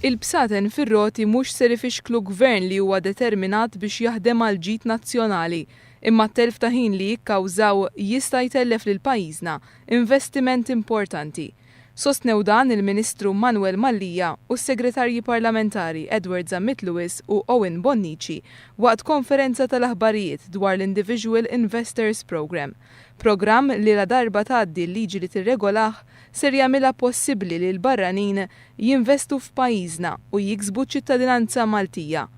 Il-bsaten fir-roti mhux ser ifixklu gvern li huwa determinat biex jaħdem għal ġid nazzjonali, imma t-telf ta' ħin li jikkawżaw jista' jtellef lil pajjiżna investiment importanti. Sostnew dan il-Ministru Manuel Mallija u s-Segretarji Parlamentari Edward Zammit Lewis u Owen Bonnici waqt konferenza tal-aħbarijiet dwar l-Individual Investors Program. Programm li la darba tgħaddi l-liġi li tirregolah ser jagħmilha possibbli li l-barranin jinvestu f'pajjiżna u jiksbu ċittadinanza Maltija.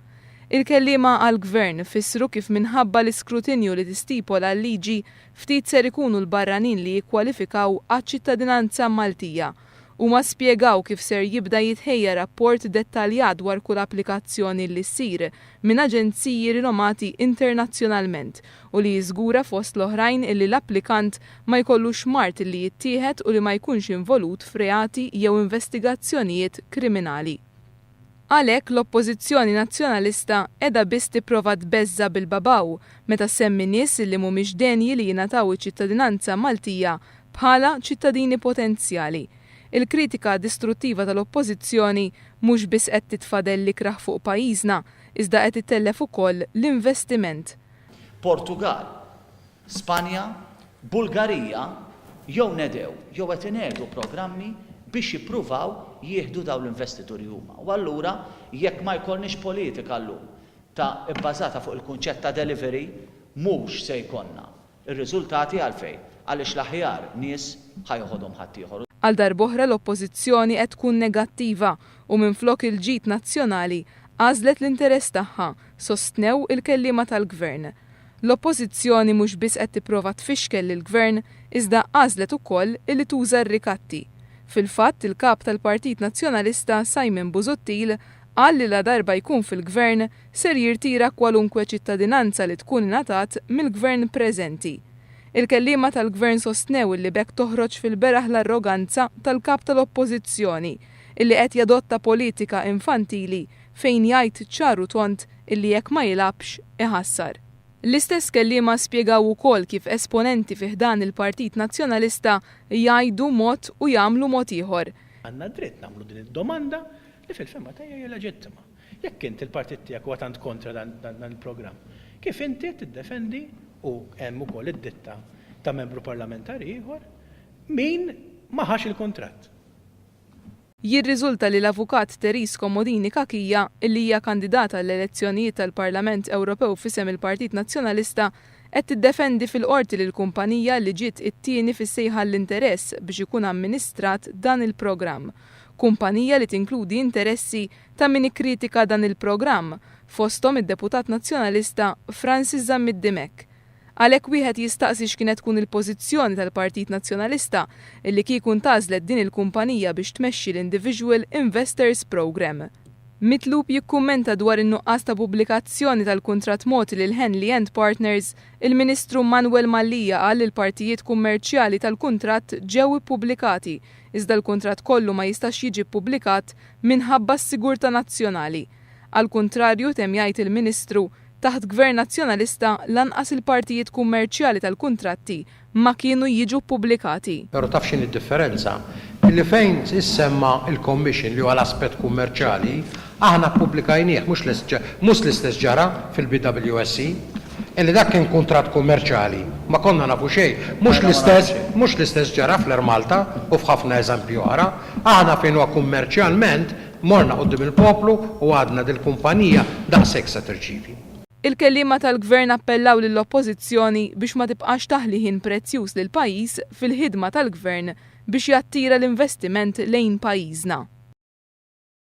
Il-kelliema għall-Gvern fissru kif minħabba l-iskrutinju li tistipola l-liġi ftit ser ikunu l-barranin li jikkwalifikaw għaċ-ċittadinanza Maltija u ma spjegaw kif ser jibda jitħejja rapport dettaljat dwar kull applikazzjoni li ssir minn aġenziji rinomati internazzjonalment u li jiżgura fost l-oħrajn illi l-applikant ma jkollux mart li jittieħed u li ma jkunx involut f'reati jew investigazzjonijiet kriminali. Għalhekk l-Oppożizzjoni Nazzjonalista qiegħda biss tipprova tbeżża bil-babaw meta semmi nies li mhumiex denji li jingħataw iċ-ċittadinanza Maltija bħala ċittadini potenzjali. Il-kritika distruttiva tal-Oppożizzjoni mhux biss qed titfadel l-ikraħ fuq pajjiżna, iżda qed itellef ukoll l-investiment. Portugal, Spanja, Bulgarija jew nedew jew qed inedu programmi biex jippruvaw jieħdu daw l-investituri huma. U allura jekk ma jkollniex politika llum ta' bbażata fuq il-kunċett ta' delivery mhux se jkollna ir-riżultati għalfejn għaliex l-aħjar nies ħajħodhom ħadd ieħor. Għal darb'oħra l-Oppożizzjoni qed tkun negattiva u minflok il-ġid nazzjonali għażlet l-interess tagħha, sostnew il-kelliema tal-Gvern. L-Oppożizzjoni mhux biss qed tipprova tfixkel lill-Gvern iżda għażlet ukoll illi tuża r-rikatti. Fil-fatt, il-kap tal-Partit Nazzjonalista Simon Busuttil qal li la darba jkun fil-Gvern ser jirtira kwalunkwe ċittadinanza li tkun ingħatat mill-Gvern preżenti. Il-kelliema tal-Gvern sostnew li bekk toħroġ fil-beraħ l-arroganza tal-kap tal-Oppożizzjoni illi qed jadotta politika infantili fejn jgħid ċaru tont illi jekk ma jilabx iħassar. L-istess kelliema spjegaw ukoll kif esponenti fih dan il-Partit Nazzjonalista jgħidu mod u jagħmlu mod ieħor. Għandna dritt nagħmlu din id-domanda li fil-fema tajja hija leġittima. Jekk inti l-partit tiegħek huwa tant kontra dan il-programm, kif inti tiddefendi u hemm ukoll id-ditta ta' membru parlamentari ieħor min ma ħax il-kuntratt. Jirriżulta li l-avukat Teris Komodini Kakija, illi hija kandidata l-elezzjonijiet tal-Parlament Ewropew f'isem il-Partit Nazzjonalista, qed tiddefendi fil-qorti lil kumpanija li ġiet it-tieni fis-sejħa l-interess biex ikun amministrat dan il-programm. Kumpanija li tinkludi interessi ta' min ikkritika dan il-programm, fosthom id-deputat nazzjonalista Francis Zammit Dimek. Għalhekk wieħed jistaqsi x'kienet tkun il-pożizzjoni tal-Partit Nazzjonalista illi kieku ntażlet din il-kumpanija biex tmexxi l-Individual Investors Program. Mitlub jikkummenta dwar in-nuqqas ta' pubblikazzjoni tal-kuntratt mogħti lil Henley & Partners, il-Ministru Manuel Mallija qal li l-partijiet kummerċjali tal-kuntratt ġew ippubblikati, iżda l-kuntratt kollu ma jistax jiġi ppubblikat minħabba s-sigurtà nazzjonali. Għal kuntrarju temm jgħid il-Ministru taħt Gvern Nazzjonalista lanqas il-partijiet kummerċjali tal-kuntratti ma kienu jiġu pubblikati. Però taf x'in id-differenza? Illi fejn issemma il-commission li huwa l-aspett kummerċjali, aħna ppubblikajnieh mhux l-istess ġara fil-BWSC, illi dak kien kuntratt kummerċjali. Ma konna nafu xejn, mhux l-istess ġara fl-Air Malta u f'ħafna eżempju oħra, aħna fejn huwa kummerċjalment morna quddiem il-poplu u għadna dil-kumpanija daqshekk se tirċievi. Il-kelliema tal-Gvern appellaw lill-Oppożizzjoni biex ma tibqax taħli ħin prezzjuż lil pajjiż fil-ħidma tal-Gvern biex jattira l-investiment lejn pajjiżna.